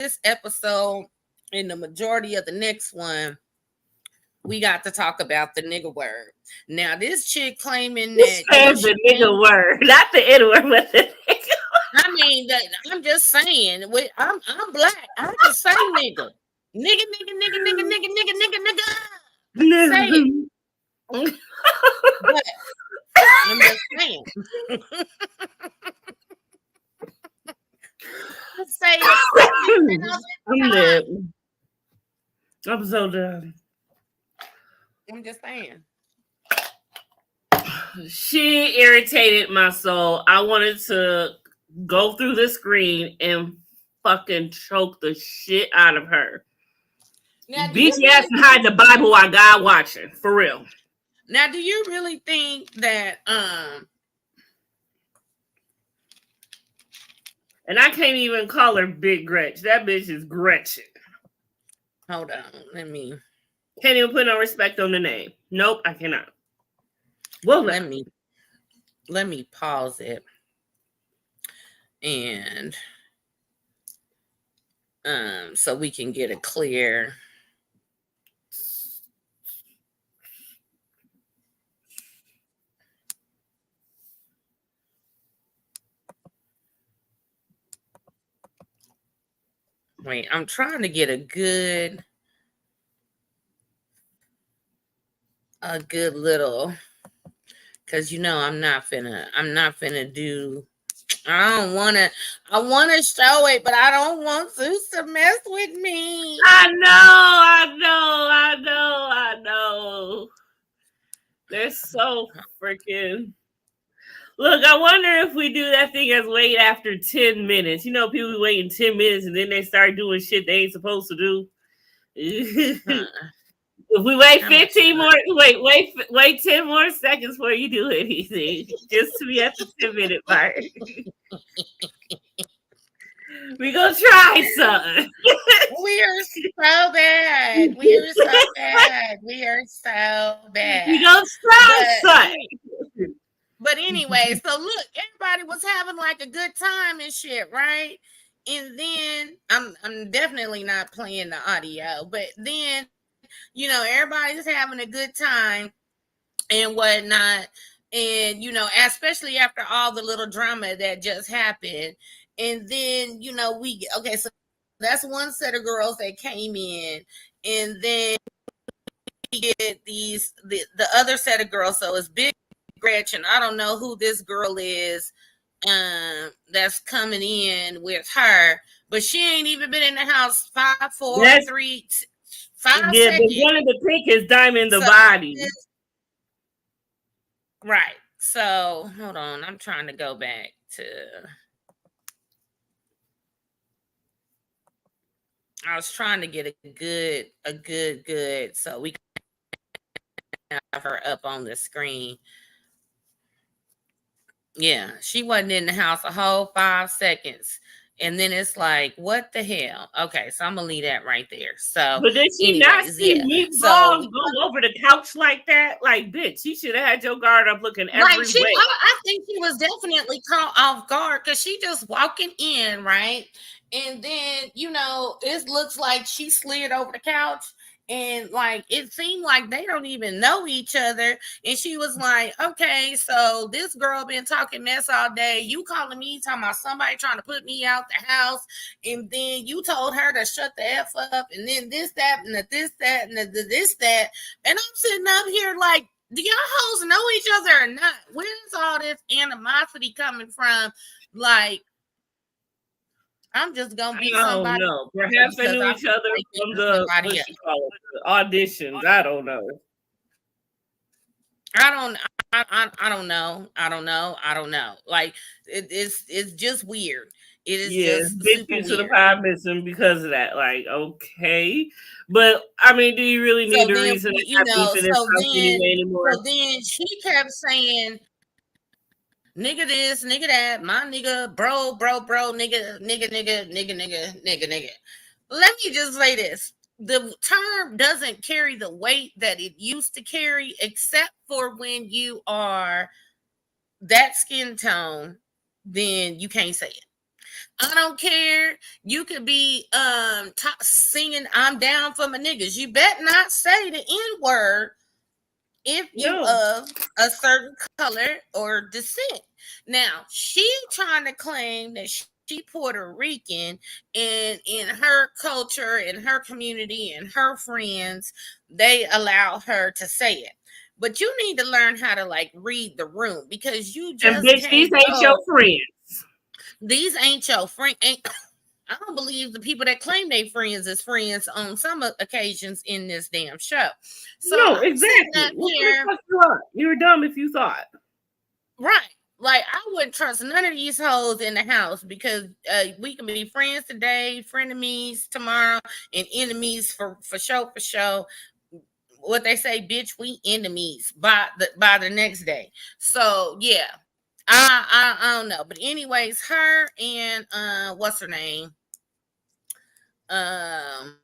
this episode and the majority of the next one, we got to talk about the nigga word. Now, this chick claiming You that said the nigga word, not the N word, but the nigga. I mean, I'm just saying. I'm black. I can say nigga, nigga, nigga, nigga, nigga, nigga, nigga, nigga, nigga. I can say it. But I'm just saying. I say it. I'm dead. I'm so done. I'm just saying. She irritated my soul. I wanted to go through the screen and fucking choke the shit out of her. Bitch ass and hide the Bible while God watching. For real. Now, do you really think that and I can't even call her Big Gretch. That bitch is Gretchen. Hold on, let me. Can't even put no respect on the name. Nope, I cannot. Well, let me pause it and so we can get a clear. Wait, I'm trying to get a good little, because I'm not finna do. I want to show it, but I don't want Zeus to mess with me. I know. They're so freaking. Look, I wonder if we do that thing as late after 10 minutes. You know, people be waiting 10 minutes and then they start doing shit they ain't supposed to do. If we wait 15 more, wait 10 more seconds before you do anything, just to be at the 10-minute mark. We gonna try something. We are so bad. We are so bad. We are so bad. We gonna try something. But anyway, so look, everybody was having like a good time and shit, right? And then I'm definitely not playing the audio, but then everybody's having a good time and whatnot. And especially after all the little drama that just happened. And then, so that's one set of girls that came in, and then we get the other set of girls. So it's Big Gretchen. I don't know who this girl is that's coming in with her, but she ain't even been in the house 5, 4, 3, 5 yeah, seconds. The one in the pink is Diamond the Body. Right. So hold on. I'm trying to go back to. I was trying to get a good, so we can have her up on the screen. Yeah, she wasn't in the house a whole 5 seconds. And then it's like, what the hell? Okay, so I'm gonna leave that right there. So, but did she not see Meatball go over the couch like that? Like, bitch, you should have had your guard up, looking every way. I think she was definitely caught off guard because she just walking in, right? And then it looks like she slid over the couch. And like it seemed like they don't even know each other. And she was like, okay, so this girl been talking mess all day. You calling me talking about somebody trying to put me out the house. And then you told her to shut the F up. And then this, that, and this, that, and this, that. And I'm sitting up here like, do y'all hoes know each other or not? Where's all this animosity coming from? Like, I'm just gonna be somebody. No, perhaps they knew each other from the auditions. I don't know. I don't know. Like it's just weird. It is just super weird. To the pie missing because of that. Like, okay, but I mean, do you really need a reason to have beef in this house anymore? So then she kept saying, nigga this, nigga that, my nigga, bro, nigga. Let me just say this. The term doesn't carry the weight that it used to carry, except for when you are that skin tone, then you can't say it. I don't care. You could be singing "I'm down for my niggas." You better not say the N word if you No. of a certain color or descent. Now she trying to claim that she Puerto Rican, and in her culture, in her community, and her friends, they allow her to say it. But you need to learn how to like read the room, because you And just bitch, these can't ain't your go. friends. These ain't your friend. Ain't, I don't believe the people that claim they friends is friends on some occasions in this damn show. So No, I'm sitting exactly. up What the here, fuck you are? You're dumb if you thought. right? Like I wouldn't trust none of these hoes in the house, because we can be friends today, frenemies tomorrow, and enemies for show for show. What they say, bitch, we enemies by the next day. So yeah, I don't know, but anyways, her and what's her name, um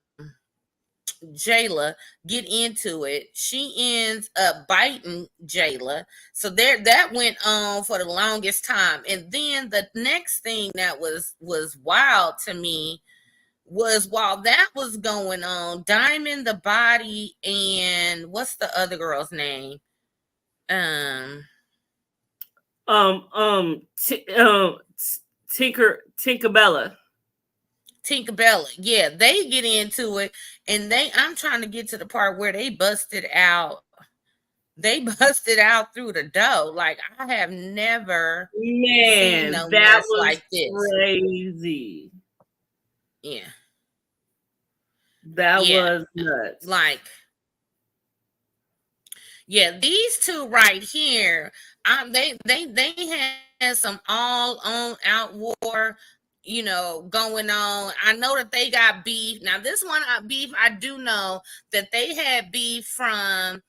Jayla get into it. She ends up biting Jayla. So that went on for the longest time. And then the next thing that was wild to me was, while that was going on, Diamond the Body and what's the other girl's name? Um Um, um, t- um, Tinkerbella. Tinkerbella. Yeah, they get into it, and I'm trying to get to the part where they busted out. They busted out through the door. Like I have never seen Man, no that mess was like this. crazy. Yeah. That Yeah. was nuts. Like, yeah, these two right here, they had some all on out war, going on. I know that they got beef. Now this one beef, I do know that they had beef from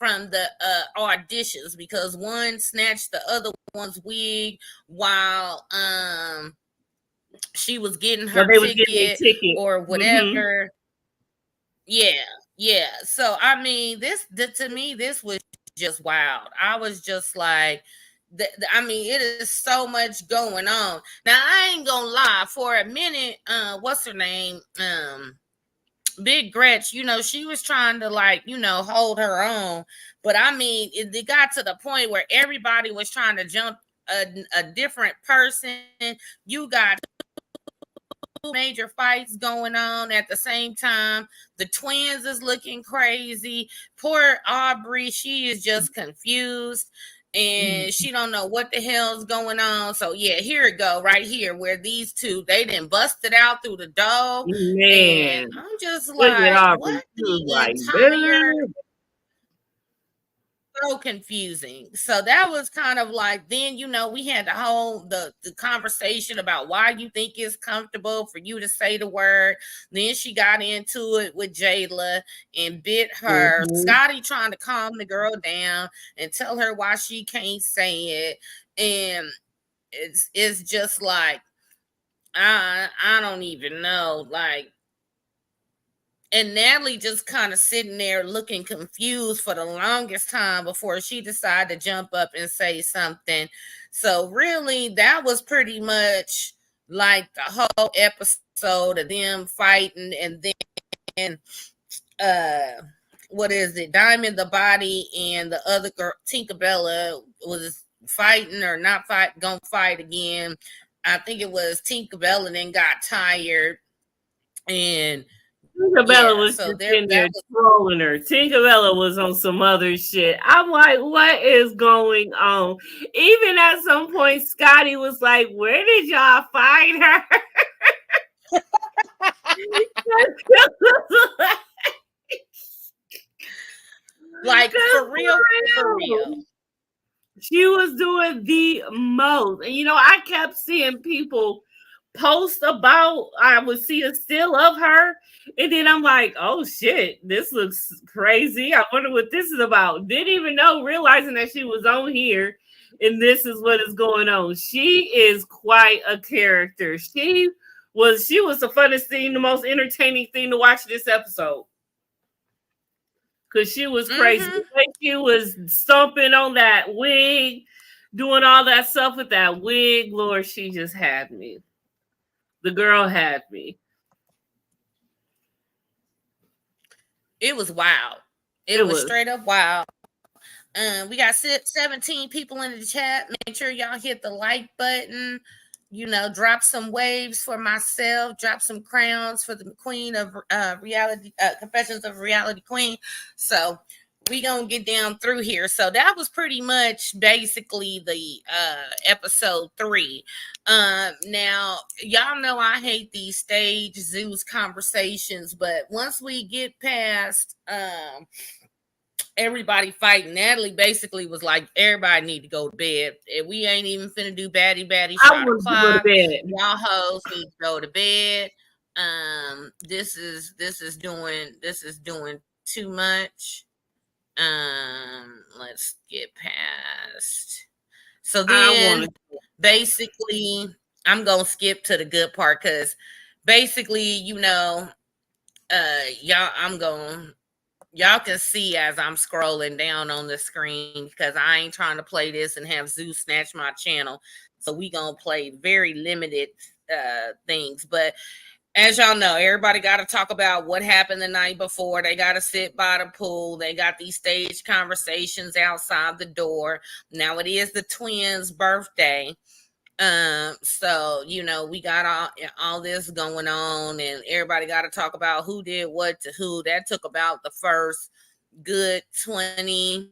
the auditions, because one snatched the other one's wig while she was getting Well, her they was getting a ticket ticket. or Mm-hmm. whatever. Yeah, yeah. So I mean, to me, this was just wild. I was just like, I mean, it is so much going on. Now I ain't gonna lie. For a minute, what's her name? Big Gretch, she was trying to like, hold her own. But I mean, it got to the point where everybody was trying to jump a different person. You got major fights going on at the same time. The twins is looking crazy. Poor Aubrey, she is just confused and she don't know what the hell's going on. So yeah, here it go right here, where these two, they didn't bust it out through the door. And Man, I'm just look at like, Aubrey. what She was the like, entire, "Bitch." so confusing. So that was kind of like, then we had the conversation about why you think it's comfortable for you to say the word. Then she got into it with Jayla and bit her. Mhm. Scotty trying to calm the girl down and tell her why she can't say it. And it's just like, I don't even know. Like, and Natalie just kind of sitting there looking confused for the longest time before she decided to jump up and say something. So really, that was pretty much like the whole episode of them fighting, and then what is it? Diamond the Body and the other girl, Tinkerbella, was fighting or not gonna fight again. I think it was Tinkerbella then got tired, and Tinkerbella yeah, was so just there in that there was. trolling her. Tinkerbella was on some other shit. I'm like, what is going on? Even at some point, Scotty was like, where did y'all find her? Like Cause for real, for for real. real, she was doing the most. And I kept seeing people post about, I would see a still of her. And then I'm like, oh shit, this looks crazy. I wonder what this is about. Didn't even know, realizing that she was on here and this is what is going on. She is quite a character. She was the funnest thing, the most entertaining thing to watch this episode. Because she was crazy. Mm-hmm. The way she was stomping on that wig, doing all that stuff with that wig, Lord, she just had me. The girl had me. It was wild. It It was was. straight up wild. We got 17 people in the chat. Make sure y'all hit the like button. Drop some waves for myself. Drop some crowns for the queen of reality, Confessions of a Reality Queen. So we gonna get down through here. So that was pretty much basically the episode 3. Now y'all know I hate these stage Zeus conversations, but once we get past everybody fighting, Natalie basically was like, everybody need to go to bed. We ain't even finna do baddie I shot wanted to go to o'clock. bed. Y'all hoes need to go to bed. This is doing too much. Let's get past. So I then wanted. basically I'm gonna skip to the good part, because basically, y'all can see as I'm scrolling down on the screen, because I ain't trying to play this and have Zeus snatch my channel. So we gonna play very limited things. But as y'all know, everybody got to talk about what happened the night before. They got to sit by the pool. They got these stage conversations outside the door. Now it is the twins' birthday. So we got all this going on, and everybody got to talk about who did what to who. That took about the first good 20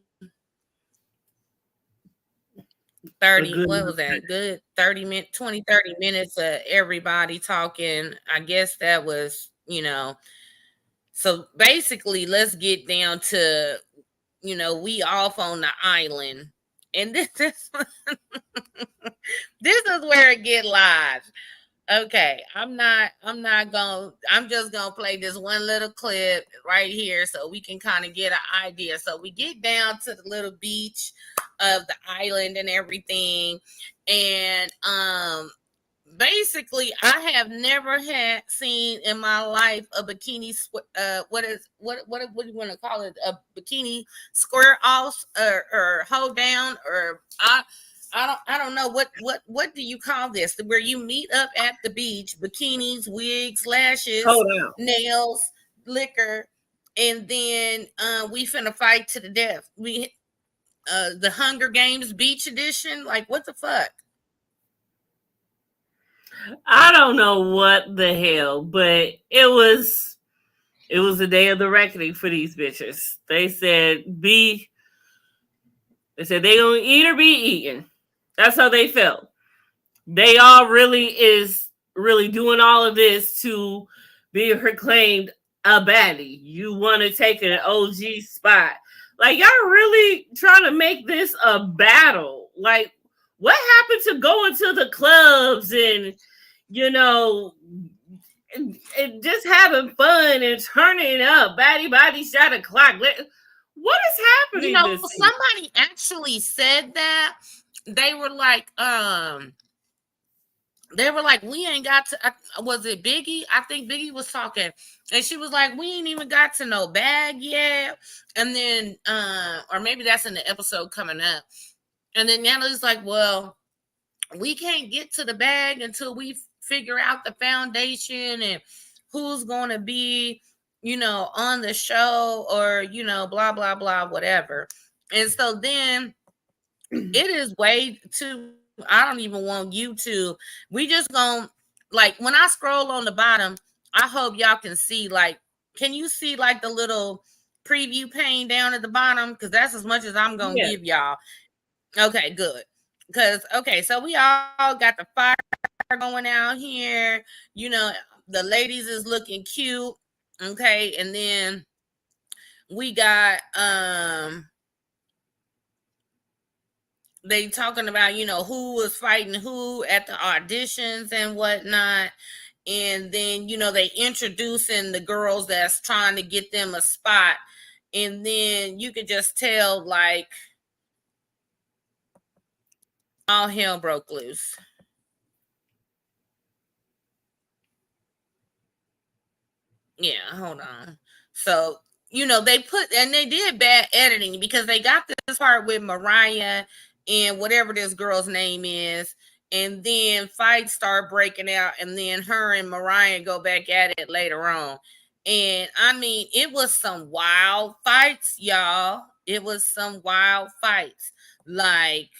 30, what was that, good 30 minutes, 20 30 minutes of everybody talking. I guess that was, so basically let's get down to, we off on the island, and this is this is where it get live. Okay, I'm just gonna play this one little clip right here so we can kind of get an idea. So we get down to the little beach of the island and everything, and basically I have never had seen in my life a bikini what do you want to call it, a bikini square off or hold down, or I don't know what do you call this, where you meet up at the beach, bikinis, wigs, lashes, nails, liquor, and then we finna fight to the death. We the Hunger Games beach edition, like what the fuck? I don't know what the hell, but it was the day of the reckoning for these bitches. They said they gonna eat or be eaten. That's how they felt. They all really doing all of this to be proclaimed a baddie. You want to take an OG spot. Like, y'all really trying to make this a battle. Like, what happened to going to the clubs and, and just having fun and turning up? Baddie shot o'clock. What is happening this season? Somebody actually said that. They were like, we ain't got to, was it Biggie? I think Biggie was talking, and she was like, we ain't even got to no bag yet. And then, or maybe that's in the episode coming up. And then Natalie's like, well, we can't get to the bag until we figure out the foundation and who's going to be, on the show, or, blah, blah, blah, whatever. And so then it is way too, I don't even want YouTube. We just gonna, like, when I scroll on the bottom, I hope y'all can see, like, can you see like the little preview pane down at the bottom? Because that's as much as I'm gonna give y'all. Okay, good. Because so we all got the fire going out here. The ladies is looking cute. Okay, and then we got they talking about, who was fighting who at the auditions and whatnot. And then, they introducing the girls that's trying to get them a spot. And then you could just tell, like, all hell broke loose. Yeah, hold on. So, they put, and they did bad editing, because they got this part with Mariah and whatever this girl's name is. and then fights start breaking out, and then her and Mariah go back at it later on. And I mean, it was some wild fights, y'all. It was some wild fights. Like,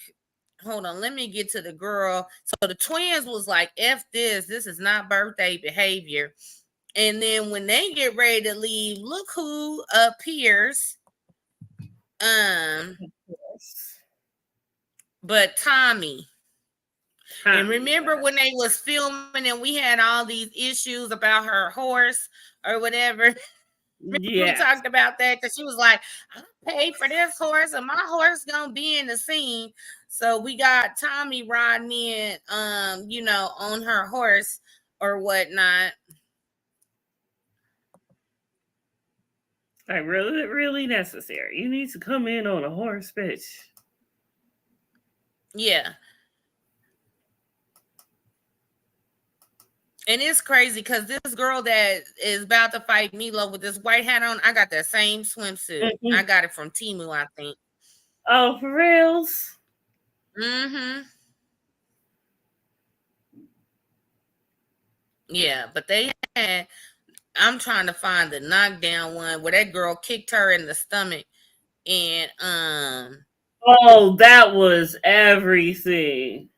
hold on, let me get to the girl. So the twins was like, F this is not birthday behavior. And then when they get ready to leave, look who appears. But Tommy. And remember when they was filming and we had all these issues about her horse or whatever? Yeah. We talked about that because she was like, I paid for this horse and my horse gonna be in the scene. So we got Tommy riding in, on her horse or whatnot. Like, really necessary. You need to come in on a horse, bitch. Yeah. And it's crazy because this girl that is about to fight Milo with this white hat on, I got that same swimsuit. Mm-hmm. I got it from Temu, I think. Oh, for reals? Mm-hmm. Yeah, but they had, I'm trying to find the knockdown one where that girl kicked her in the stomach. And oh, that was everything.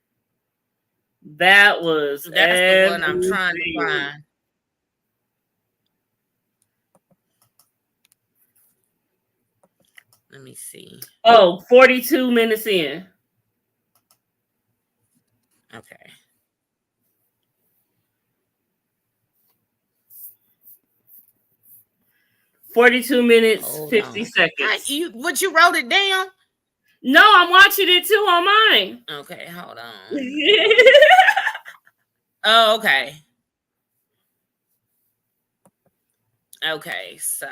That's the one I'm trying to find. Let me see. Oh, 42 minutes in. Okay. $42 50 seconds. You wrote it down? No, I'm watching it too on mine. Okay, hold on. Oh, okay. Okay, so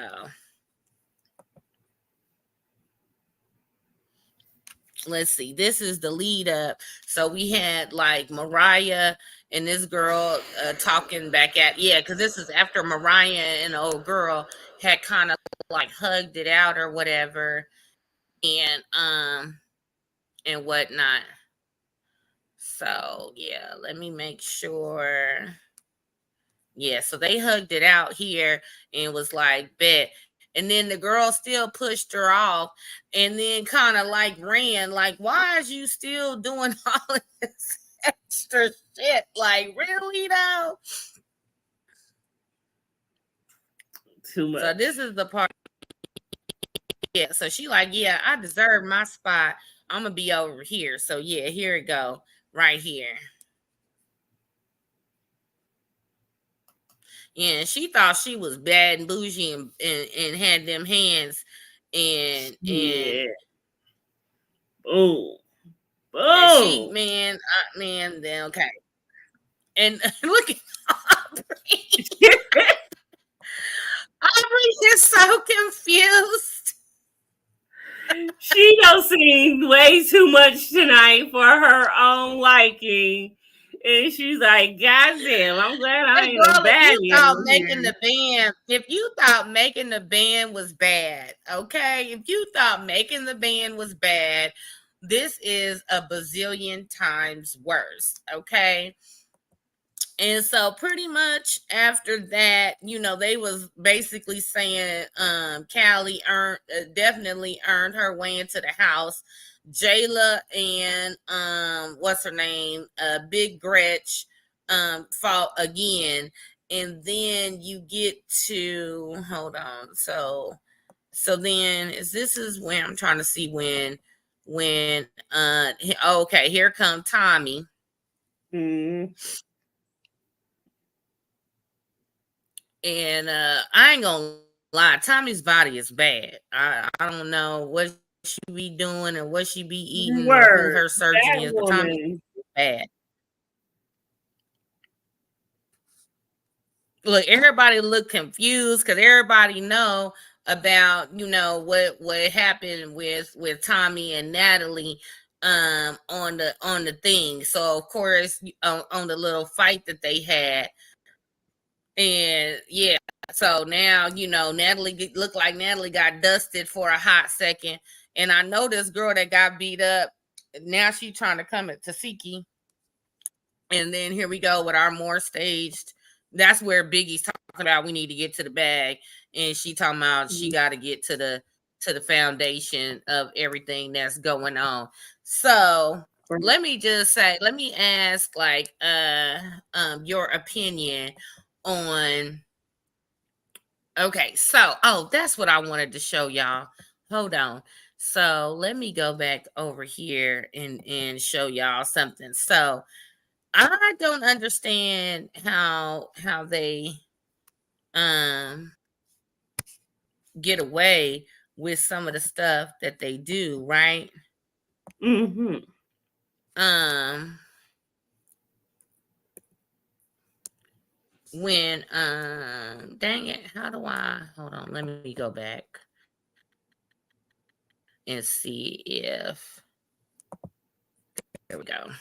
let's see. This is the lead up. So we had like Mariah and this girl talking back at, because this is after Mariah and the old girl had kind of like hugged it out or whatever, and whatnot. So yeah, let me make sure. Yeah, so they hugged it out here and was like, bet. And then the girl still pushed her off and then kind of like ran, like, why is you still doing all of this extra shit? Like, really though? Too much. So this is the part. Yeah, so she like, yeah, I deserve my spot. I'm going to be over here. So yeah, here it go. Right here. Yeah, and she thought she was bad and bougie and had them hands and oh, she man, then okay. And look at Aubrey. Aubrey is so confused. She don't seem way too much tonight for her own liking. And she's like, God damn, I'm glad I ain't a baddie. If you thought making the band was bad, okay? If you thought making the band was bad, this is a bazillion times worse, okay? And so pretty much after that, they was basically saying Callie definitely earned her way into the house. Jayla and what's her name? Big Gretch fought again. And then you get to, hold on. So then this is when I'm trying to see when okay, here come Tommy. Mm-hmm. And I ain't gonna lie, Tommy's body is bad. I don't know what she be doing and what she be eating or who her surgeon is, but Tommy is bad. Look, everybody look confused because everybody know about what happened with Tommy and Natalie on the thing. So of course on the little fight that they had. And yeah, so now Natalie looked like Natalie got dusted for a hot second, and I know this girl that got beat up. Now she trying to come at Tasiki. And then here we go with our more staged. That's where Biggie's talking about we need to get to the bag, and she talking about she got to get to the foundation of everything that's going on. So let me just say, let me ask like your opinion on. Okay, so that's what I wanted to show y'all. Hold on. So let me go back over here and show y'all something. So I don't understand how they um get away with some of the stuff that they do, right? Mm-hmm. Um when dang it, how do I hold on, let me go back and see if there we go.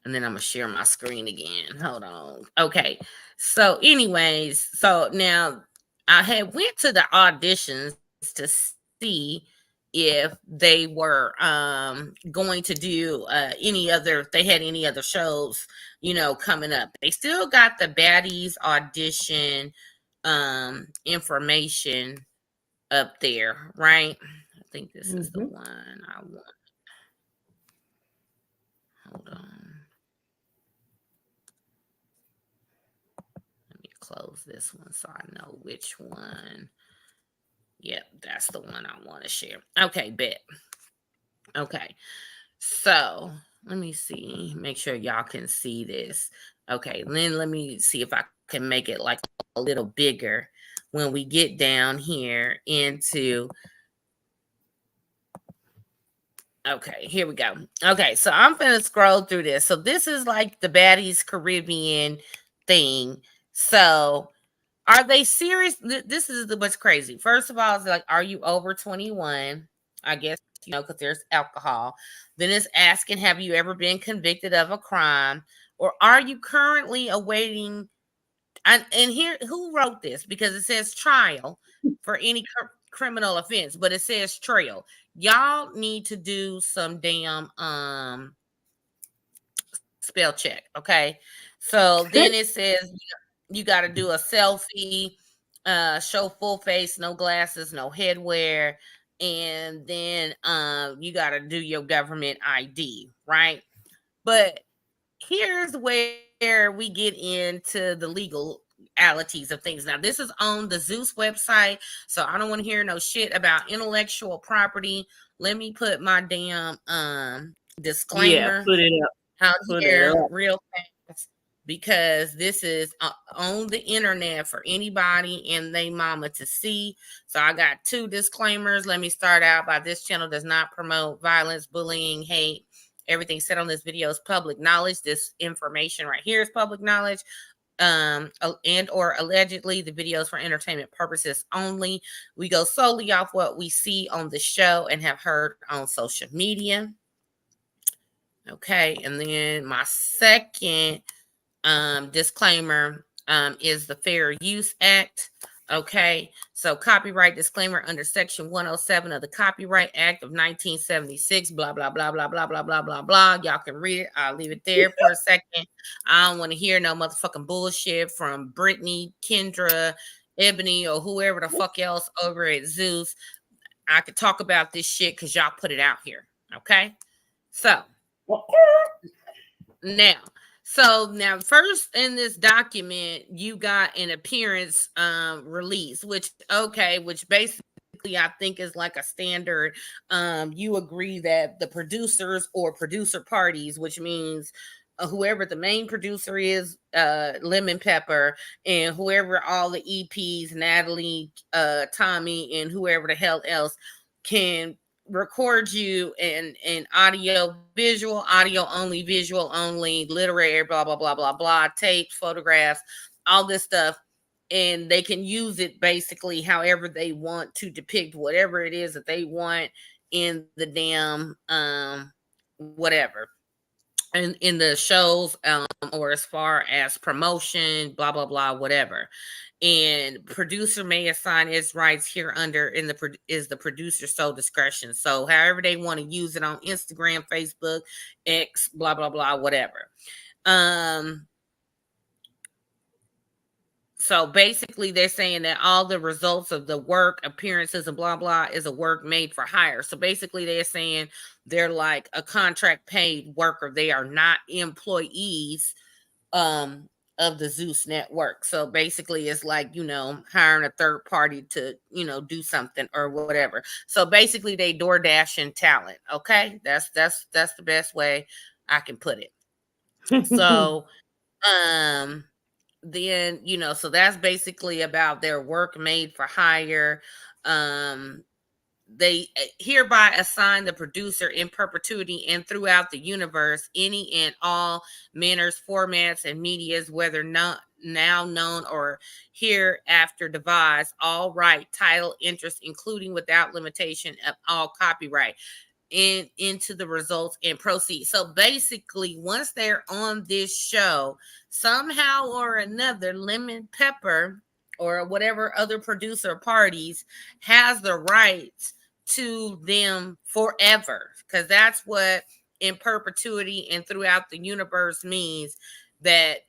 And then I'm gonna share my screen again. Hold on. Okay. So, anyways, so now I had went to the auditions to see if they were going to do any other if they had any other shows, coming up. They still got the Baddies audition information up there, right? I think this is the one I want. Hold on. Let me close this one so I know which one. Yep, that's the one I want to share. Okay, bet. Okay, so let me see. Make sure y'all can see this. Okay, then let me see if I can make it like a little bigger when we get down here into. Okay, here we go. Okay, so I'm gonna scroll through this. So this is like the Baddies Caribbean thing. So are they serious? This is what's crazy. First of all, it's like, are you over 21? I guess, because there's alcohol. Then it's asking, have you ever been convicted of a crime? Or are you currently awaiting? And here, who wrote this? Because it says trial for any criminal offense, but it says trail. Y'all need to do some damn spell check, okay? So then it says you got to do a selfie, show full face, no glasses, no headwear, and then you got to do your government ID, right? But here's where we get into the legalities of things. Now, this is on the Zeus website, so I don't want to hear no shit about intellectual property. Let me put my damn disclaimer put it up. out here real fast, because this is on the internet for anybody and they mama to see. So I got two disclaimers. Let me start out by this channel does not promote violence, bullying, hate. Everything said on this video is public knowledge. This information right here is public knowledge. And or allegedly the videos for entertainment purposes only. We go solely off what we see on the show and have heard on social media. Okay, and then my second disclaimer is the Fair Use Act. Okay, so copyright disclaimer under Section 107 of the Copyright Act of 1976, blah, blah, blah, blah, blah, blah, blah, blah, blah. Y'all can read it. I'll leave it there for a second. I don't want to hear no motherfucking bullshit from Brittany, Kendra, Ebony, or whoever the fuck else over at Zeus. I could talk about this shit because y'all put it out here. Okay, so now first in this document you got an appearance release, which basically I think is like a standard. You agree that the producers or producer parties, which means whoever the main producer is, Lemon Pepper, and whoever all the EPs, Natalie, Tommy, and whoever the hell else can record you in audio, visual only, literary, blah, blah, blah, blah, blah, tapes, photographs, all this stuff. And they can use it basically however they want to depict whatever it is that they want in the damn whatever. in the shows, or as far as promotion, blah blah blah, whatever. And producer may assign its rights here under in is the producer's sole discretion. So however they want to use it on Instagram, Facebook, X, blah blah blah, whatever. Um, so basically, they're saying that all the results of the work, appearances, and blah blah is a work made for hire. So basically, they're saying they're like a contract paid worker. They are not employees um of the Zeus network. So basically, it's like, hiring a third party to, do something or whatever. So basically, they door dashing talent. Okay, that's the best way I can put it. So um then, so that's basically about their work made for hire. um they hereby assign the producer in perpetuity and throughout the universe any and all manners, formats, and medias, whether not now known or hereafter devised, all right, title, interest, including without limitation of all copyright into the results and proceeds. So basically, once they're on this show, somehow or another, Lemon Pepper or whatever other producer parties has the rights to them forever, because that's what in perpetuity and throughout the universe means. That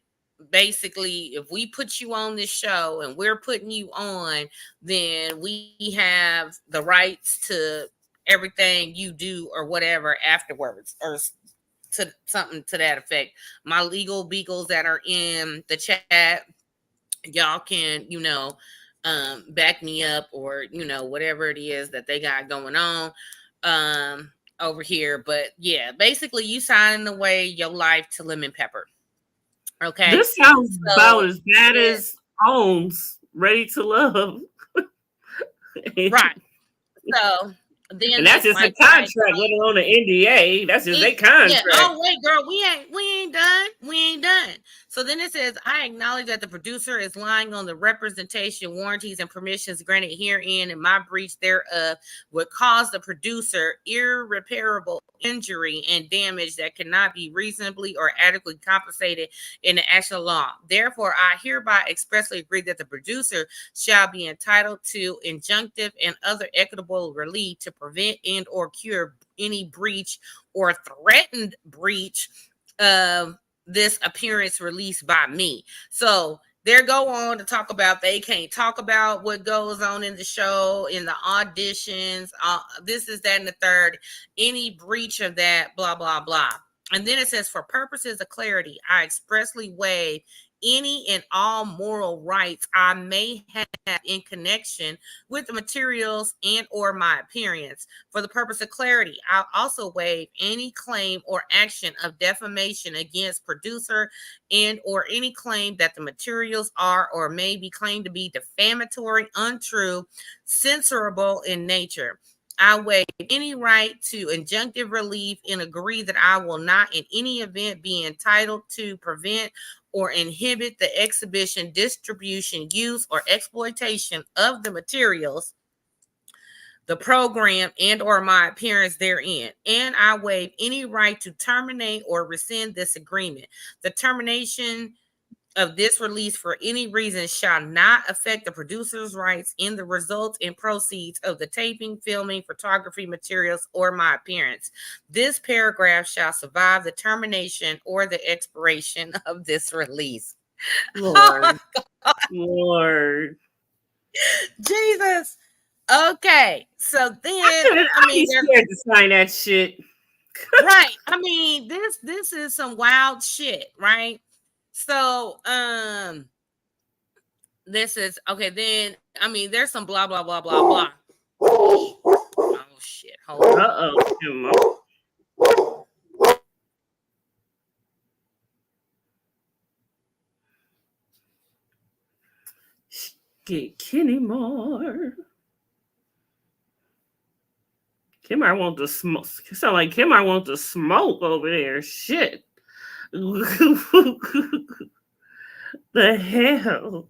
basically, if we put you on this show and we're putting you on, then we have the rights to everything you do or whatever afterwards, or to something to that effect. My legal beagles that are in the chat, y'all can, back me up, or, whatever it is that they got going on over here. But yeah, basically, you signing away your life to Lemon Pepper. Okay. This sounds about So, as bad yeah, as Holmes, Ready to Love. right. So then And that's this just a might contract, tie let alone an NDA. That's just a Yeah. contract. Oh wait, girl, we ain't done. We ain't done. So then it says, I acknowledge that the producer is lying on the representation, warranties, and permissions granted herein, and my breach thereof would cause the producer irreparable injury and damage that cannot be reasonably or adequately compensated in the actual law. Therefore, I hereby expressly agree that the producer shall be entitled to injunctive and other equitable relief to prevent and or cure any breach or threatened breach of this appearance released by me. So they go on to talk about they can't talk about what goes on in the show, in the auditions, this is that and the third, any breach of that, blah blah blah. And then it says, for purposes of clarity, I expressly waive any and all moral rights I may have in connection with the materials and or my appearance. For the purpose of clarity, I'll also waive any claim or action of defamation against producer and or any claim that the materials are or may be claimed to be defamatory, untrue, censorable in nature. I waive any right to injunctive relief and agree that I will not in any event be entitled to prevent or inhibit the exhibition, distribution, use, or exploitation of the materials, the program, and or my appearance therein. And I waive any right to terminate or rescind this agreement. The termination of this release for any reason shall not affect the producer's rights in the results and proceeds of the taping, filming, photography materials, or my appearance. This paragraph shall survive the termination or the expiration of this release. Oh Lord. my Lord. Jesus. Okay. So then, I I'd mean, be scared to sign that shit. right. I mean, this is some wild shit, right? So, this is okay. Then, I mean, there's some blah blah blah blah blah. Oh shit! Hold on. Uh-oh. Get Kenny more. Kimar want to smoke. Sound like Kimar want to smoke over there. Shit. The hell?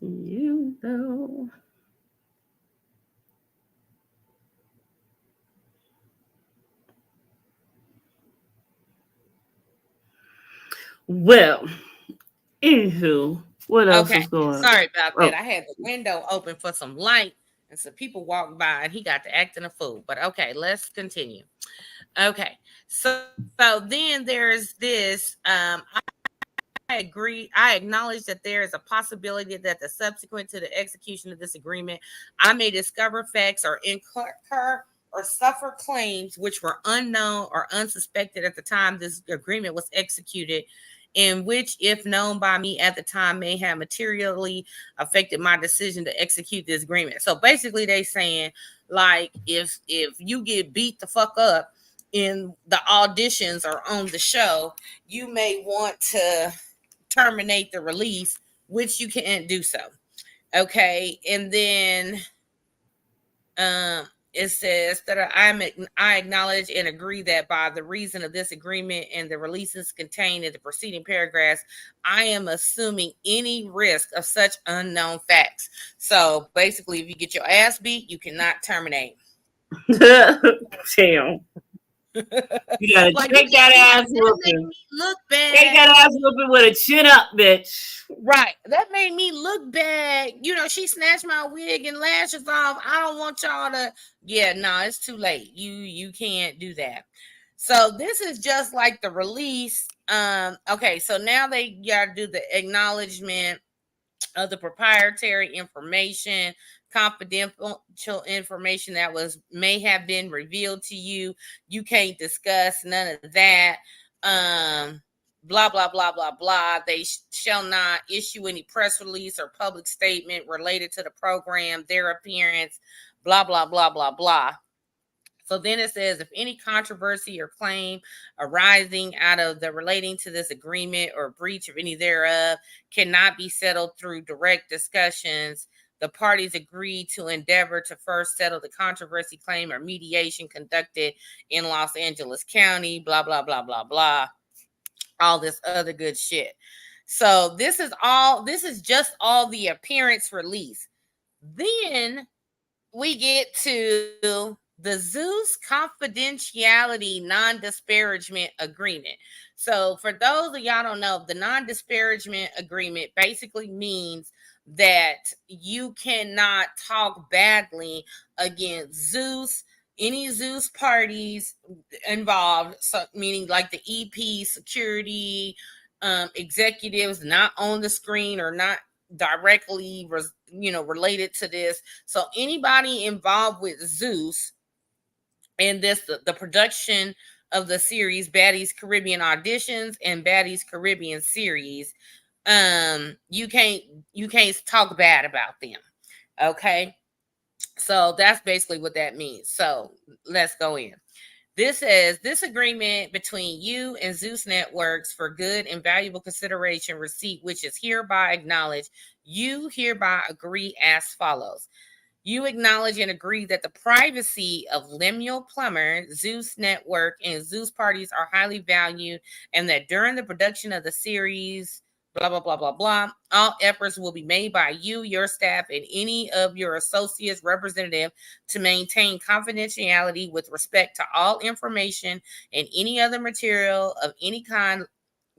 You know. Well, anywho, what else Okay, was going on? sorry about that. Oh, I had the window open for some light, and some people walked by, and he got to acting a fool. But okay, let's continue. Okay, so then there's this. I agree. I acknowledge that there is a possibility that the subsequent to the execution of this agreement, I may discover facts or incur or suffer claims which were unknown or unsuspected at the time this agreement was executed, in which, if known by me at the time, may have materially affected my decision to execute this agreement. So basically, they saying like if you get beat the fuck up in the auditions or on the show, you may want to terminate the release, which you can't do so. Okay, and then it says that I acknowledge and agree that by the reason of this agreement and the releases contained in the preceding paragraphs, I am assuming any risk of such unknown facts. So basically, if you get your ass beat, you cannot terminate. damn. You gotta Like take that like ass that made whooping. me look Take bad. that ass whooping with a chin up, bitch. Right. That made me look bad. You know, she snatched my wig and lashes off. I don't want y'all to. Yeah, no, it's too late. You can't do that. So this is just like the release. Okay, so now they gotta do the acknowledgement of the proprietary information, confidential information that was may have been revealed to you. You can't discuss none of that. Blah blah blah blah blah. They shall not issue any press release or public statement related to the program, their appearance, blah blah blah blah blah. So then it says, if any controversy or claim arising out of the relating to this agreement or breach of any thereof cannot be settled through direct discussions, the parties agree to endeavor to first settle the controversy claim or mediation conducted in Los Angeles County, blah, blah, blah, blah, blah, all this other good shit. So this is just all the appearance release. Then we get to the Zeus confidentiality non-disparagement agreement. So for those of y'all don't know, the non-disparagement agreement basically means that you cannot talk badly against Zeus, any Zeus parties involved, so meaning like the EP security executives not on the screen or not directly related to this. So anybody involved with Zeus and the production of the series Baddies Caribbean auditions and Baddies Caribbean series, you can't talk bad about them. Okay, so that's basically what that means. So let's go in. This is this agreement between you and Zeus Networks for good and valuable consideration receipt, which is hereby acknowledged. You hereby agree as follows. You acknowledge and agree that the privacy of Lemuel Plummer, Zeus Network, and Zeus parties are highly valued, and that during the production of the series, blah, blah, blah, blah, blah, all efforts will be made by you, your staff, and any of your associates representative to maintain confidentiality with respect to all information and any other material of any kind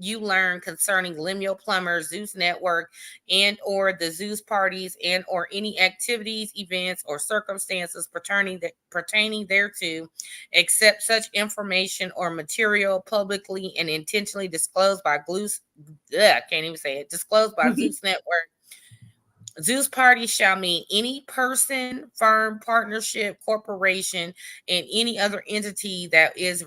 you learn concerning Lemuel Plummer, Zeus Network, and or the Zeus parties and or any activities, events, or circumstances pertaining thereto, except such information or material publicly and intentionally disclosed by can't even say it, disclosed by Zeus Network. Zeus party shall mean any person, firm, partnership, corporation, and any other entity that is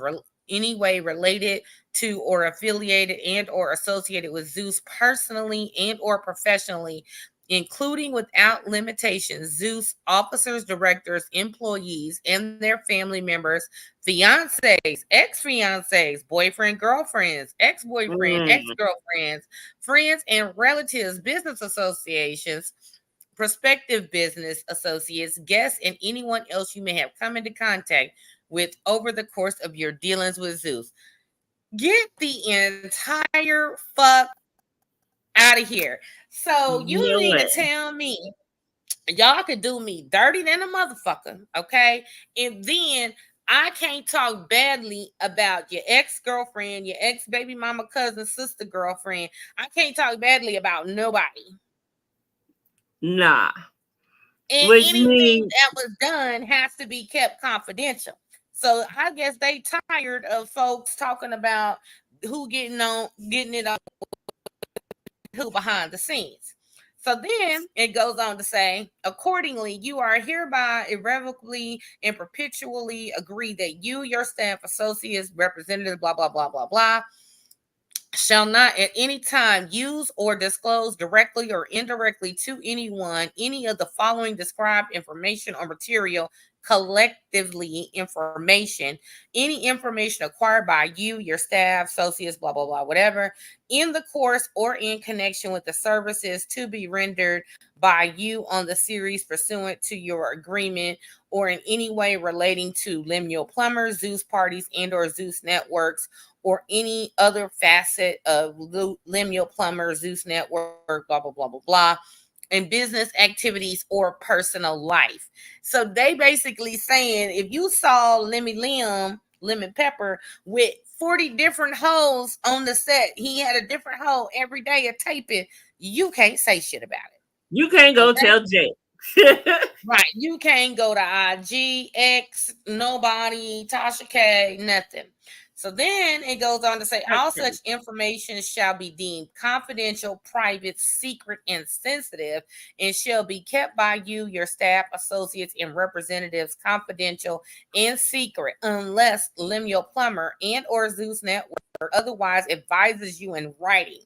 any way related to or affiliated and or associated with Zeus personally and or professionally, including without limitation Zeus officers, directors, employees, and their family members, fiancés, ex-fiancés, boyfriend, girlfriends, ex-boyfriend, Mm. ex-girlfriends, friends and relatives, business associations, prospective business associates, guests, and anyone else you may have come into contact with over the course of your dealings with Zeus. Get the entire fuck Out of here. So you No mean way. to tell me y'all could do me dirty than a motherfucker, okay? And then I can't talk badly about your ex-girlfriend, your ex-baby mama, cousin, sister, girlfriend. I can't talk badly about nobody. Nah. And Which anything means that was done has to be kept confidential. So I guess they tired of folks talking about who getting it on who behind the scenes. So then it goes on to say, accordingly, you are hereby irrevocably and perpetually agree that you, your staff, associates, representatives, blah, blah, blah, blah, blah, shall not at any time use or disclose directly or indirectly to anyone any of the following described information or material collectively information, any information acquired by you, your staff, associates, blah, blah, blah, whatever, in the course or in connection with the services to be rendered by you on the series pursuant to your agreement or in any way relating to Lemuel Plumbers, Zeus parties, and or Zeus networks, or any other facet of Lemuel Plumber, Zeus Network, blah, blah, blah, blah, blah, and business activities or personal life. So they basically saying if you saw Lemon Pepper, with 40 different holes on the set, he had a different hole every day of taping, you can't say shit about it. you can't go Okay? tell Jay. Right. You can't go to IG, X, nobody, Tasha K, nothing. So then it goes on to say all such information shall be deemed confidential, private, secret, and sensitive, and shall be kept by you, your staff, associates, and representatives confidential and secret, unless Lemuel Plumber and or Zeus Network otherwise advises you in writing.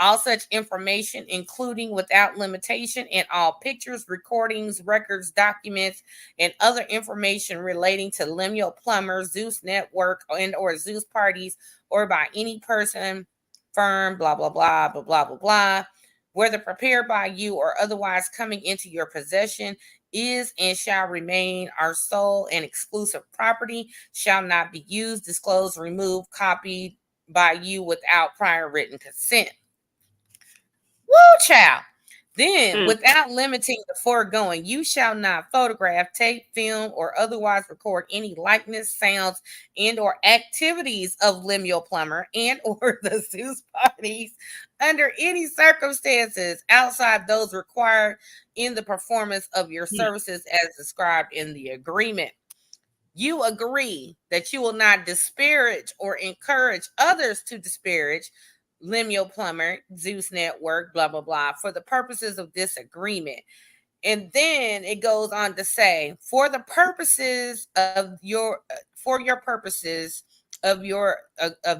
All such information, including without limitation, and all pictures, recordings, records, documents, and other information relating to Lemuel Plumber, Zeus Network, and or Zeus parties, or by any person, firm, blah, blah, blah, blah, blah, blah, blah, whether prepared by you or otherwise coming into your possession, is and shall remain our sole and exclusive property, shall not be used, disclosed, removed, copied by you without prior written consent. Woo, child. Then, Mm. without limiting the foregoing, you shall not photograph, tape, film, or otherwise record any likeness, sounds, and or activities of Lemuel Plumber and or the Zeus parties under any circumstances outside those required in the performance of your services as described in the agreement. You agree that you will not disparage or encourage others to disparage Lemuel Plumber, Zeus Network, blah, blah, blah, for the purposes of this agreement. And then it goes on to say, for your purposes of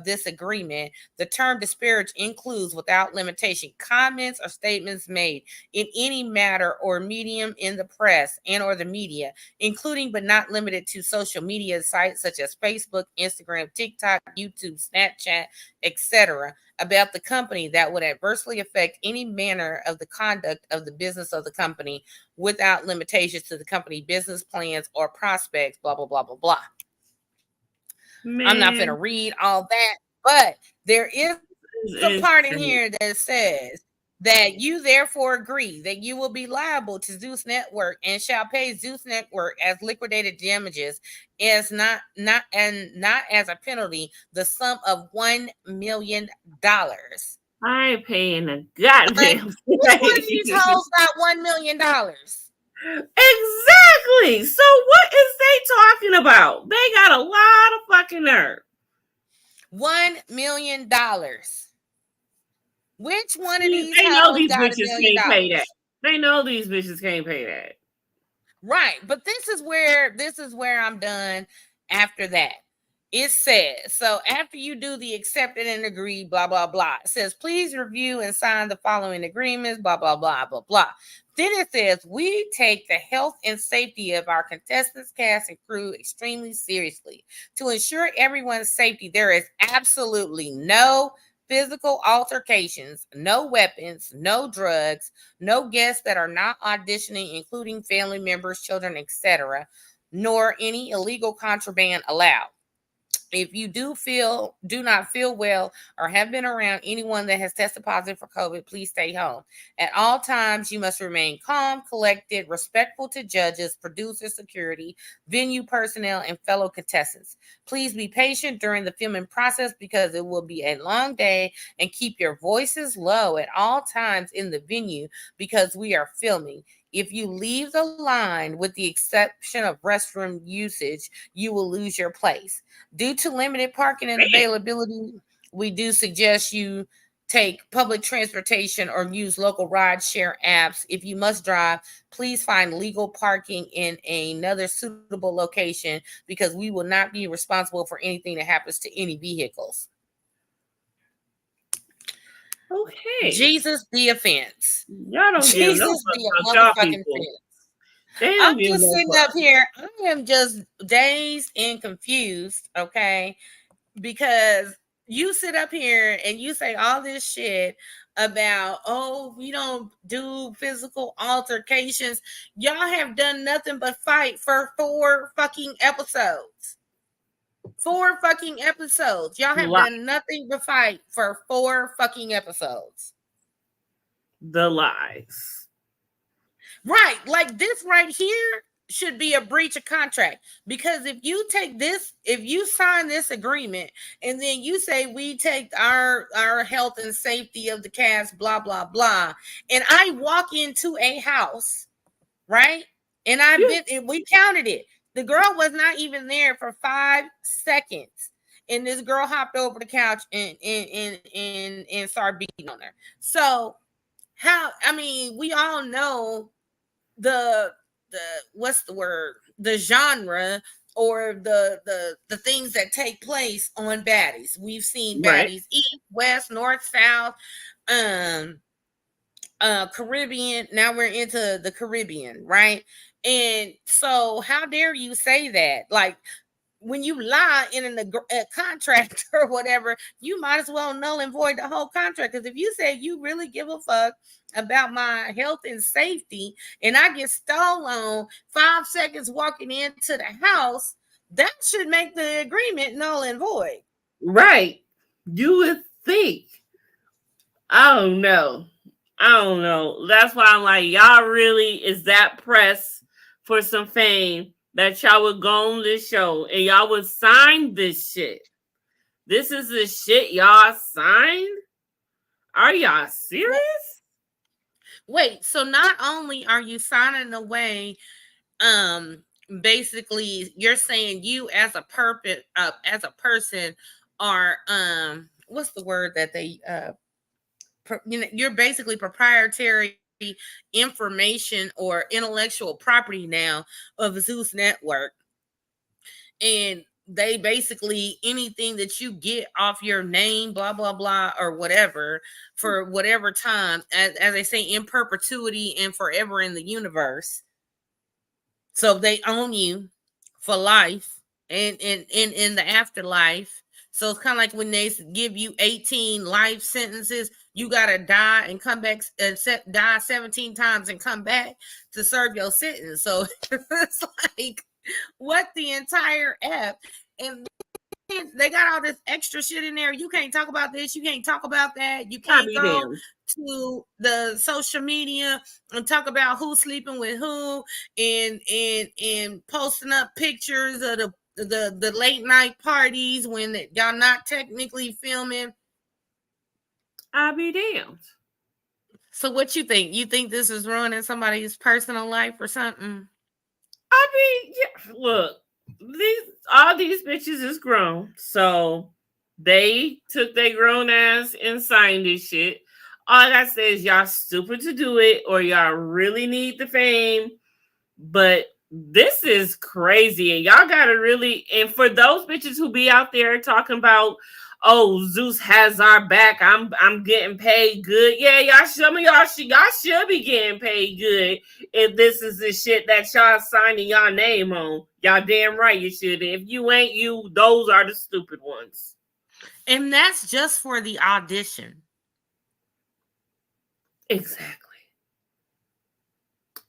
this agreement, the term disparage includes without limitation comments or statements made in any matter or medium in the press and or the media, including but not limited to social media sites such as Facebook, Instagram, TikTok, YouTube, Snapchat, etc., about the company that would adversely affect any manner of the conduct of the business of the company without limitations to the company business plans or prospects, blah, blah, blah, blah, blah. I'm not going to Man, read all that, but there is a it's part in true. here that says that you therefore agree that you will be liable to Zeus Network and shall pay Zeus Network as liquidated damages as not as a penalty the sum of $1 million. I ain't paying a Like, goddamn which one of these thing. hoes got $1 million? Exactly. So what is they talking about? They got a lot of fucking nerve. $1 million. Which one of See, these they know hoes these got a bitches million can't pay that. dollars? They know these bitches can't pay that. Right. But this is where I'm done after that. It says, so after you do the accepted and agree, blah, blah, blah, it says, please review and sign the following agreements, blah, blah, blah, blah, blah. Then it says, we take the health and safety of our contestants, cast, and crew extremely seriously. To ensure everyone's safety, there is absolutely no physical altercations, no weapons, no drugs, no guests that are not auditioning, including family members, children, etc., nor any illegal contraband allowed. If you do not feel well or have been around anyone that has tested positive for COVID, please stay home. At all times, you must remain calm, collected, respectful to judges, producers, security, venue personnel, and fellow contestants. Please be patient during the filming process because it will be a long day, and keep your voices low at all times in the venue because we are filming. If you leave the line, with the exception of restroom usage, you will lose your place. Due to limited parking and Man, availability, we do suggest you take public transportation or use local ride share apps. If you must drive, please find legal parking in another suitable location because we will not be responsible for anything that happens to any vehicles. okay. Jesus the offense. Y'all don't give no Jesus fuck the about y'all motherfucking people. offense. They don't I'm give just no sitting fuck. up here. I am just dazed and confused, okay? Because you sit up here and you say all this shit about, oh, we don't do physical altercations. Y'all have done nothing but fight for 4 fucking episodes. 4 fucking episodes. Y'all have Lie. done nothing but fight for 4 fucking episodes. The lies. Right. Like this right here should be a breach of contract, because if you take this, if you sign this agreement and then you say we take our health and safety of the cast, blah blah blah, and I walk into a house, right? And I've You been, and we counted it. The girl was not even there for 5 seconds. And this girl hopped over the couch and started beating on her. So how, I mean, we all know the the what's the word, the genre, or the things that take place on Baddies. We've seen right. Baddies east, west, north, south, um Caribbean. Now we're into the Caribbean, right? And so how dare you say that? Like, when you lie in a contract or whatever, you might as well null and void the whole contract. Because if you say you really give a fuck about my health and safety, and I get stole on 5 seconds walking into the house, that should make the agreement null and void. Right. You would think. I don't know. I don't know. That's why I'm like, y'all really is that pressed for some fame that y'all would go on this show and y'all would sign this shit. This is the shit y'all signed? Are y'all serious? Wait, so not only are you signing away, um, basically you're saying you as a purpose, as a person, are what's the word that they you're basically proprietary information or intellectual property now of Zeus Network, and they basically, anything that you get off your name, blah blah blah, or whatever, for whatever time, as they say, in perpetuity and forever in the universe. So they own you for life and in the afterlife. So it's kind of like when they give you 18 life sentences, you gotta die and come back and die 17 times and come back to serve your sentence. So it's like, what the entire F? And they got all this extra shit in there. You can't talk about this. You can't talk about that. You I can't be go damned. to the social media and talk about who's sleeping with who, and posting up pictures of the late night parties when y'all not technically filming. I be damned. So what you think? You think this is ruining somebody's personal life or something? I mean, yeah, look, these all these bitches is grown, so they took their grown ass and signed this shit. All I gotta say is y'all stupid to do it, or y'all really need the fame. But this is crazy, and y'all gotta really. And for those bitches who be out there talking about, oh, Zeus has our back. I'm getting paid good. Yeah, y'all some of y'all should be getting paid good if this is the shit that y'all signing y'all name on. Y'all damn right you should. If you ain't, you those are the stupid ones. And that's just for the audition. Exactly.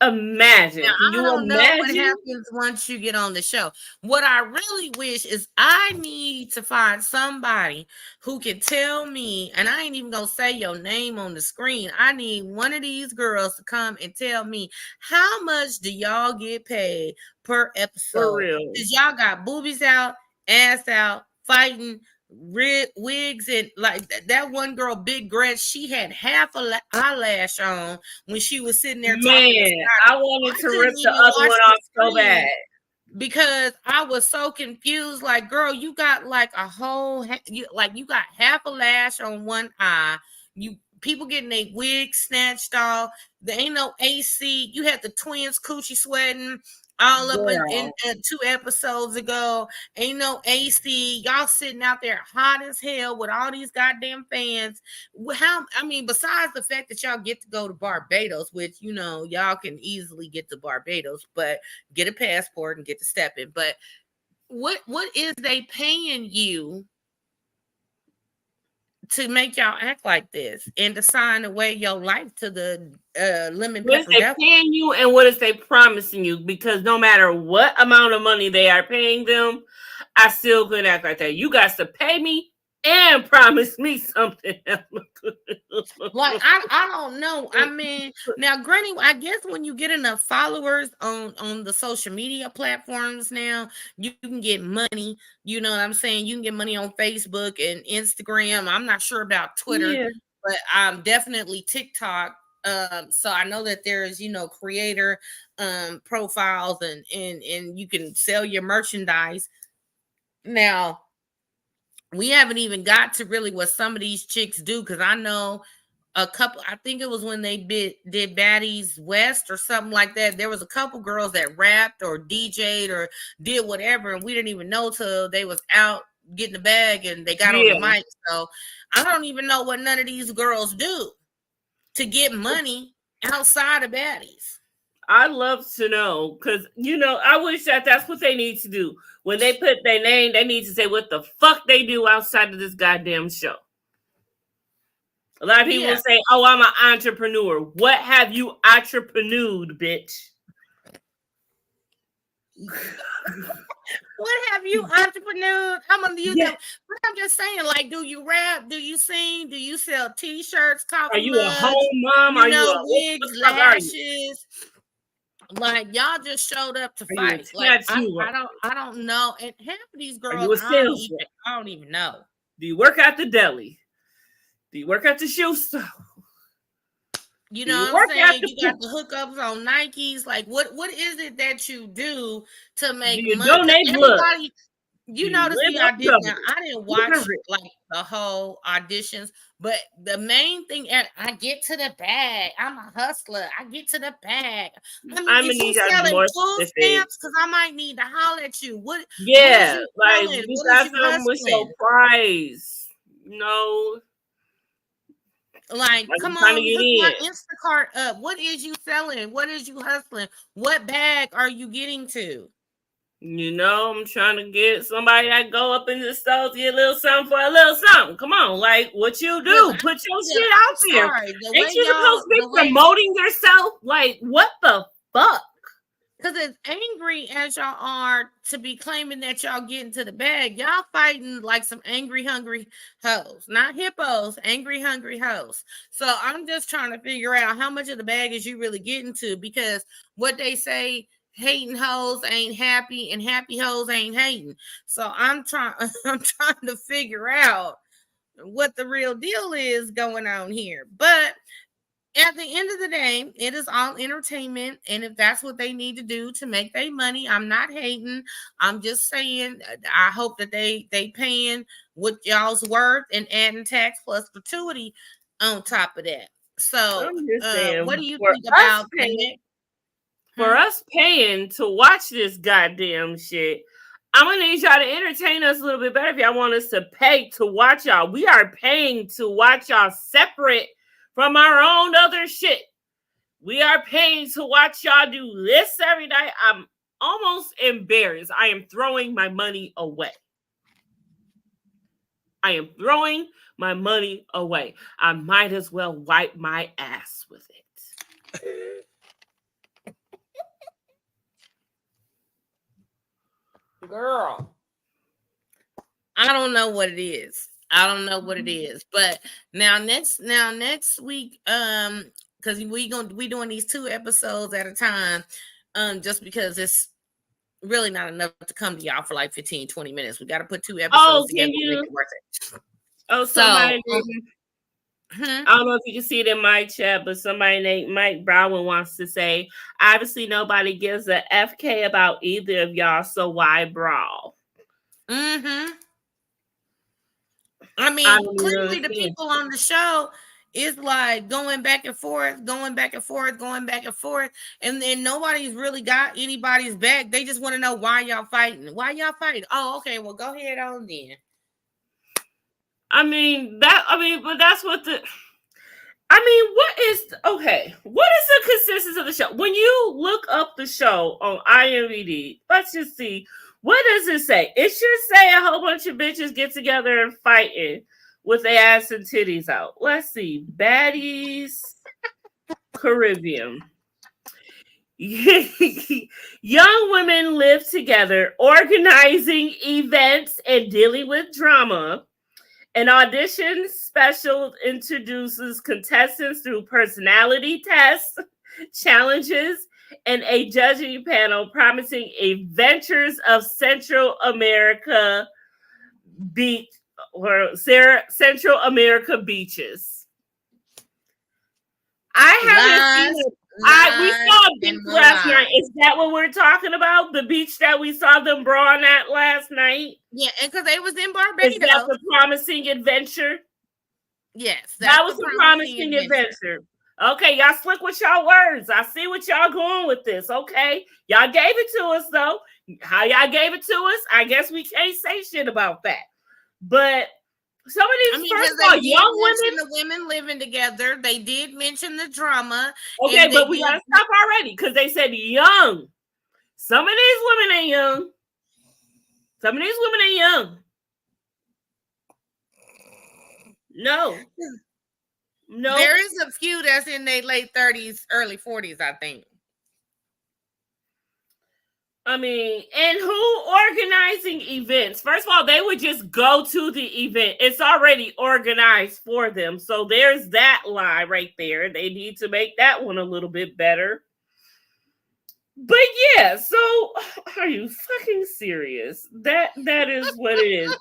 Imagine. Now, Can I you don't know what imagine? happens once you get on the show. What I really wish is I need to find somebody who can tell me, and I ain't even gonna say your name on the screen. I need one of these girls to come and tell me how much do y'all get paid per For episode? real. Because y'all got boobies out, ass out, fighting, wigs, and like that one girl, Big Gretch, she had half a eyelash on when she was sitting there talking to Man, Scotty. I wanted I to couldn't rip the even other watch one the off so bad. screen because I was so confused. Like, girl, you got like a whole, you got half a lash on one eye. You people getting their wigs snatched off. There ain't no AC. You had the twins coochie sweating all up in Girl. 2 episodes ago. Ain't no AC. Y'all sitting out there hot as hell with all these goddamn fans. How, I mean, besides the fact that y'all get to go to Barbados, which, you know, y'all can easily get to Barbados, but get a passport and get to step in. But what is they paying you to make y'all act like this and to sign away your life to the lemon What is pepper they devil? paying you and what is they promising you? Because no matter what amount of money they are paying them, I still couldn't act like that. You got to pay me and promise me something else. Like, I don't know. I mean, now granted, I guess when you get enough followers on the social media platforms now, you can get money. You know what I'm saying? You can get money on Facebook and Instagram. I'm not sure about Twitter, Yeah. but definitely TikTok. So I know that there's, you know, creator profiles and you can sell your merchandise. Now, we haven't even got to really what some of these chicks do, because I know a couple, I think it was when they did Baddies West or something like that. There was a couple girls that rapped or DJ'd or did whatever, and we didn't even know till they was out getting the bag and they got on the Yeah. mic. So I don't even know what none of these girls do to get money outside of Baddies. I'd love to know because, you know, I wish that that's what they need to do. When they put their name, they need to say what the fuck they do outside of this goddamn show. A lot of people Yeah. say, oh, I'm an entrepreneur. What have you entrepreneured, bitch? What have you entrepreneur? I'm gonna use Yeah. them. But I'm just saying, like, do you rap? Do you sing? Do you sell t-shirts, Are coffee you a mugs, home mom? you Are you know, a what wigs, the fuck are you? lashes? Like, y'all just showed up to Are you a fight. Like, tattoo? I don't know. And half of these Are girls, you a salesman? I don't even know. Do you work at the deli? Do you work at the shoe store? You Do know you what I'm work at saying? the You got the hookups on Nikes. Like, what is it that you do to Do make you money? Because donate blood? everybody, Do you you notice live the on audition. Now, government? I didn't You watch are rich. like the whole auditions, but the main thing, and I get to the bag. I'm a hustler. I get to the bag. I mean, I'm gonna is you need y'all to be selling more food specific. stamps? Because I might need to holler at you. What is Yeah, you like selling? you What is got you something with your hustling? price. No, Like, like come I'm trying to on, get hook my in. Instacart up. What is you selling? What is you hustling? What bag are you getting to? You know, I'm trying to get somebody that go up in the store to get a little something for a little something. Come on, like what you do? Put your shit I'm out there. sorry. The way Ain't you y'all, supposed to be the way, promoting yourself? Like what the fuck? because as angry as y'all are to be claiming that y'all get into the bag, y'all fighting like some angry, hungry hoes, not hippos, angry, hungry hoes. So I'm just trying to figure out how much of the bag is you really getting to, because what they say, hating hoes ain't happy and happy hoes ain't hating. So I'm trying, I'm trying to figure out what the real deal is going on here. But at the end of the day, it is all entertainment. And if that's what they need to do to make their money, I'm not hating. I'm just saying, I hope that they paying what y'all's worth and adding tax plus gratuity on top of that. So I'm just what saying do you for think us about the paying next? for us paying to watch this goddamn shit. I'm gonna need y'all to entertain us a little bit better if y'all want us to pay to watch y'all. We are paying to watch y'all separate from our own other shit. We are paying to watch y'all do this every night. I'm almost embarrassed. I am throwing my money away. I am throwing my money away. I might as well wipe my ass with it. girl. I don't know what it is. I don't know what it is. But next week, because we doing these 2 episodes at a time, just because it's really not enough to come to y'all for like 15-20 minutes. We got to put 2 episodes together to make it worth it. Oh, somebody. I don't know if you can see it in my chat, but somebody named Mike Brown wants to say, obviously nobody gives a FK about either of y'all, so why brawl? I mean, clearly the people on the show is like going back and forth, and then nobody's really got anybody's back. They just want to know why y'all fighting. Oh, okay, well, go ahead on then. But that's what what is the consistency of the show? When you look up the show on IMDb, let's just see. What does it say? It should say a whole bunch of bitches get together and fighting with their ass and titties out. Let's see. Baddies Caribbean. Young women live together, organizing events and dealing with drama. An audition special introduces contestants through personality tests, challenges, and a judging panel promising adventures of Central America Central America beaches. I haven't seen it. We saw a beach last night. Is that what we're talking about? The beach that we saw them brawling at last night? Yeah, and because they was in Barbados. Is that the promising adventure? Yes. That was the promising adventure. Okay, y'all slick with y'all words. I see what y'all going with this. Okay, y'all gave it to us though. How y'all gave it to us? I guess we can't say shit about that. But some of these, first of all, young women, the women living together. They did mention the drama. Okay, but we gotta stop already because they said young. Some of these women ain't young. Some of these women ain't young. No. There is a few that's in their late 30s, early 40s, I think. I mean, and who organizing events? First of all, they would just go to the event. It's already organized for them. So there's that lie right there. They need to make that one a little bit better. But yeah, so are you fucking serious? That is what it is.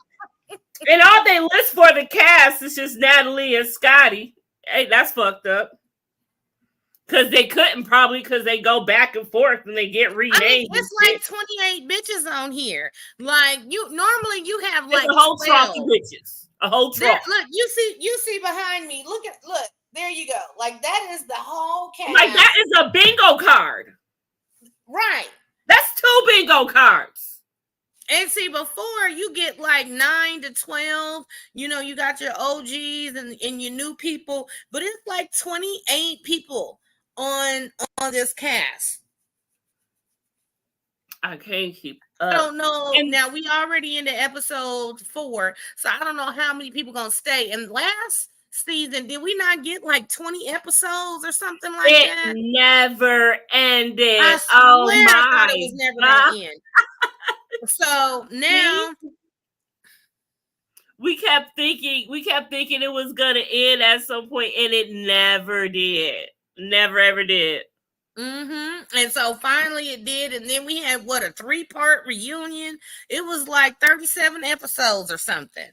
And all they list for the cast is just Natalie and Scotty. Hey, that's fucked up. Because they couldn't probably because they go back and forth and they get renamed. I mean, it's like 28 bitches on here. Like normally you have like a whole trough of bitches. A whole trough. Look, you see behind me. Look, there you go. Like that is the whole cast. Like that is a bingo card. Right. That's 2 bingo cards. And see, before you get like 9 to 12, you got your OGs and your new people, but it's like 28 people on this cast. I can't keep up. I don't know. And now we already into episode 4, so I don't know how many people gonna stay. And last season, did we not get like 20 episodes or something like that? It never ended. I thought it was never gonna end. So now we kept thinking it was gonna end at some point, and it never did. Never ever did. And so finally it did, and then we had a 3-part reunion. It was like 37 episodes or something.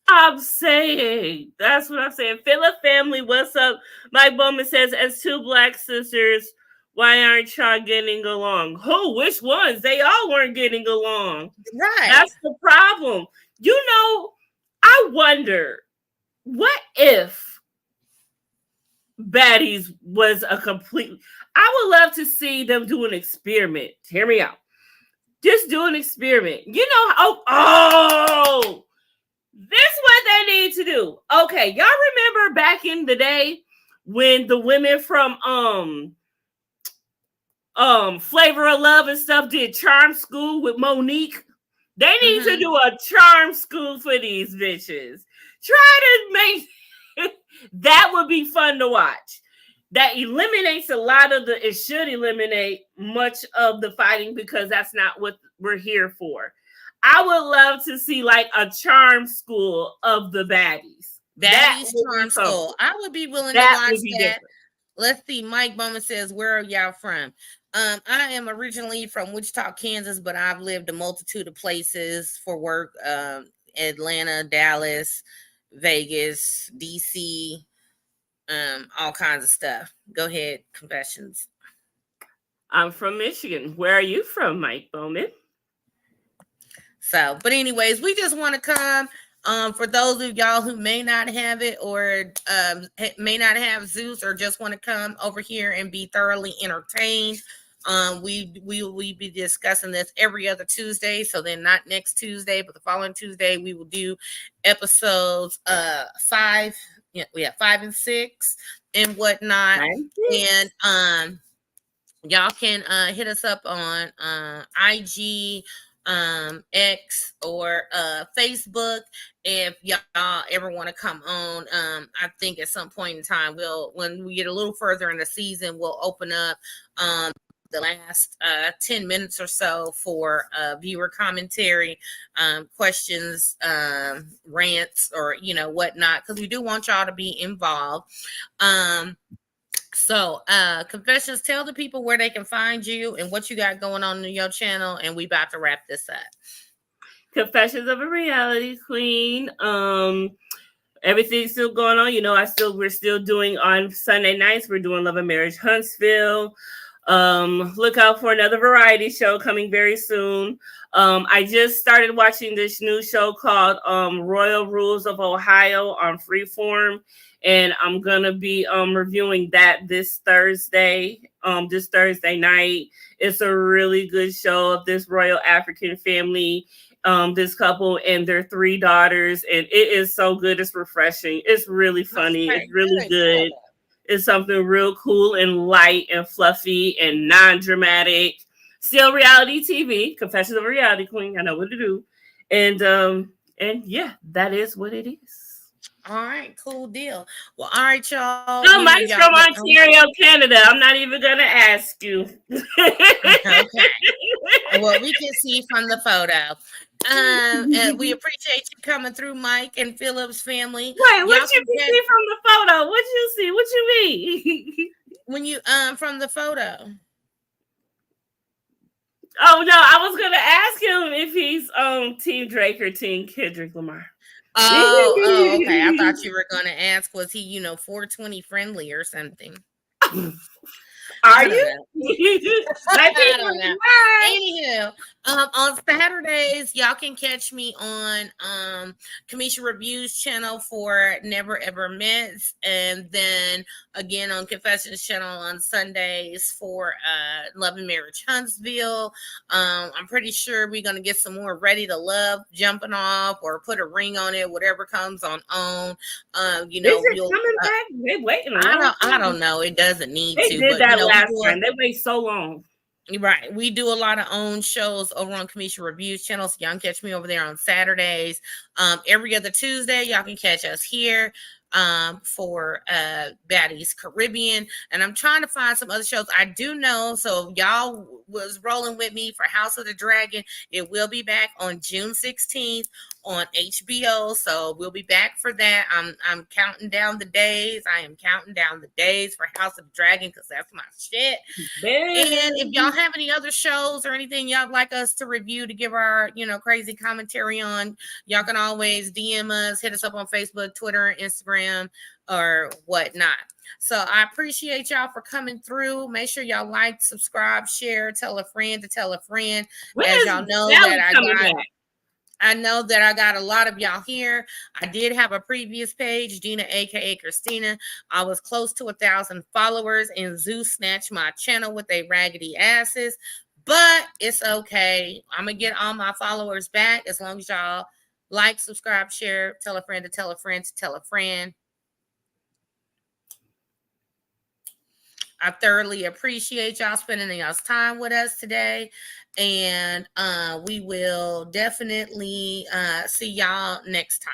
I'm saying that's what I'm saying. Philip family, what's up? Mike Bowman says, as 2 black sisters, why aren't y'all getting along? Who? Which ones? They all weren't getting along. Right. That's the problem. I wonder, what if Baddies was a complete... I would love to see them do an experiment. Hear me out. Just do an experiment. This is what they need to do. Okay, y'all remember back in the day when the women from Flavor of Love and stuff did Charm School with Monique? They need to do a Charm School for these bitches. Try to make that would be fun to watch. that eliminates a lot of it should eliminate much of the fighting because that's not what we're here for. I would love to see like a charm school of the baddies. Baddies charm school. I would be willing to watch that. Different. Let's see. Mike Bowman says, where are y'all from? I am originally from Wichita, Kansas, but I've lived a multitude of places for work. Atlanta, Dallas, Vegas, DC, all kinds of stuff. Go ahead, confessions. I'm from Michigan. Where are you from, Mike Bowman? So, but anyways, we just want to come. For those of y'all who may not have it or may not have Zeus or just want to come over here and be thoroughly entertained, we will be discussing this every other Tuesday. So then not next Tuesday, but the following Tuesday, we will do episodes 5 and 6 and whatnot. And y'all can hit us up on IG, X, or Facebook if y'all ever want to come on. I think at some point in time, when we get a little further in the season, we'll open up the last 10 minutes or so for viewer commentary, questions, rants, or whatnot, because we do want y'all to be involved. So confessions, tell the people where they can find you and what you got going on in your channel, and we about to wrap this up. Confessions of a Reality Queen. Everything's still going on. We're still doing on Sunday nights. We're doing Love and Marriage Huntsville. Look out for another variety show coming very soon. I just started watching this new show called Royal Rules of Ohio on Freeform, and I'm gonna be reviewing that this Thursday night. It's a really good show of this royal African family, this couple and their 3 daughters, and it is so good. It's refreshing. It's really funny. It's really good. It's something real cool and light and fluffy and non-dramatic. Still reality TV. Confessions of a Reality Queen. I know what to do. And yeah, that is what it is. All right, cool deal. Well, all right, y'all. No, mine's from Ontario, Canada. I'm not even gonna ask you. Okay. Well, we can see from the photo. And we appreciate you coming through, Mike and Philip's family. Wait, what you see from the photo? What you see? What you mean? When you from the photo. Oh no, I was gonna ask him if he's Team Drake or Team Kendrick Lamar. Oh, okay. I thought you were gonna ask, was he 420 friendly or something? Are you? I don't know. Anywho, on Saturdays, y'all can catch me on Kamisha Reviews channel for Never Ever Mets, and then again on Confessions channel on Sundays for Love and Marriage Huntsville. I'm pretty sure we're gonna get some more Ready to Love jumping off, or put a ring on it, whatever comes on. Is it coming back? They waiting. I don't know. It doesn't need they to. Did that last time. They wait so long. Right. We do a lot of own shows over on Kamisha Reviews channel, so y'all can catch me over there on Saturdays. Every other Tuesday, y'all can catch us here for Baddies Caribbean. And I'm trying to find some other shows I do know. So y'all was rolling with me for House of the Dragon. It will be back on June 16th on HBO. So we'll be back for that. I'm counting down the days. I am counting down the days for House of the Dragon, because that's my shit. And if y'all have any other shows or anything y'all like us to review, to give our crazy commentary on, y'all can always DM us, hit us up on Facebook, Twitter, Instagram, or whatnot. So I appreciate y'all for coming through. Make sure y'all like, subscribe, share, tell a friend to tell a friend. As y'all know that I know that I got a lot of y'all here. I did have a previous page, Dina, aka Christina. I was close to 1,000 followers, and Zeus snatched my channel with they raggedy asses. But it's okay. I'm gonna get all my followers back as long as y'all like, subscribe, share, tell a friend to tell a friend to tell a friend. I thoroughly appreciate y'all spending y'all's time with us today. And we will definitely see y'all next time.